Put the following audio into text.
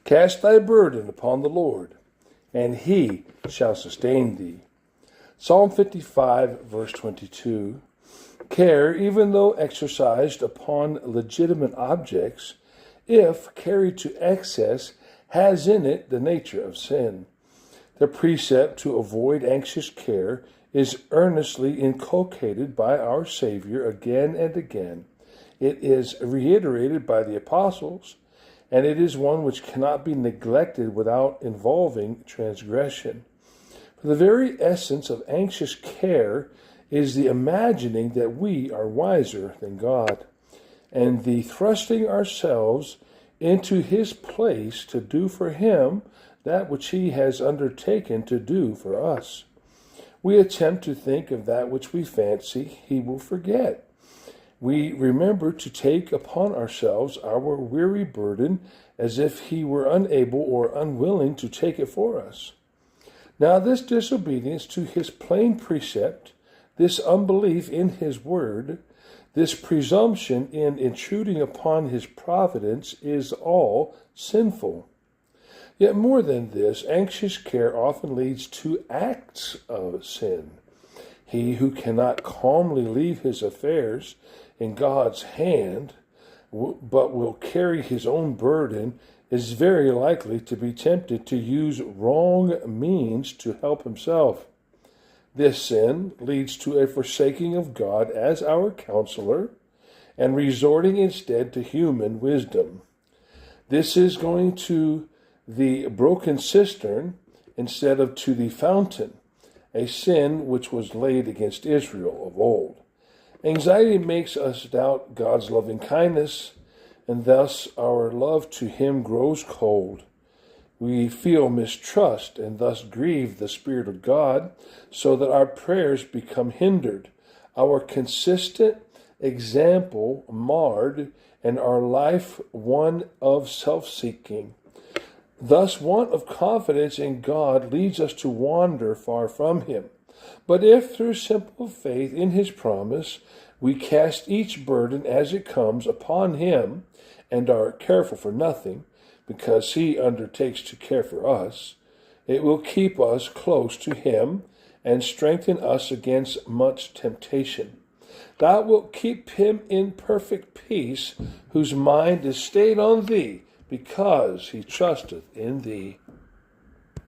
Cast thy burden upon the Lord, and he shall sustain thee. Psalm 55, verse 22. Care, even though exercised upon legitimate objects, if carried to excess, has in it the nature of sin. The precept to avoid anxious care is earnestly inculcated by our Savior again and again. It is reiterated by the apostles, and it is one which cannot be neglected without involving transgression. For the very essence of anxious care is the imagining that we are wiser than God, and the thrusting ourselves into his place to do for him that which he has undertaken to do for us. We attempt to think of that which we fancy he will forget. We remember to take upon ourselves our weary burden as if he were unable or unwilling to take it for us. Now this disobedience to his plain precept, this unbelief in his word, this presumption in intruding upon his providence is all sinful. Yet more than this, anxious care often leads to acts of sin. He who cannot calmly leave his affairs in God's hand, but will carry his own burden, is very likely to be tempted to use wrong means to help himself. This sin leads to a forsaking of God as our counselor and resorting instead to human wisdom. This is going to the broken cistern instead of to the fountain, a sin which was laid against Israel of old. Anxiety makes us doubt God's loving kindness, and thus our love to him grows cold. We feel mistrust and thus grieve the Spirit of God, so that our prayers become hindered, our consistent example marred, and our life one of self-seeking. Thus, want of confidence in God leads us to wander far from him. But if through simple faith in his promise, we cast each burden as it comes upon him and are careful for nothing, because he undertakes to care for us, it will keep us close to him and strengthen us against much temptation. Thou wilt keep him in perfect peace, whose mind is stayed on thee, because he trusteth in thee.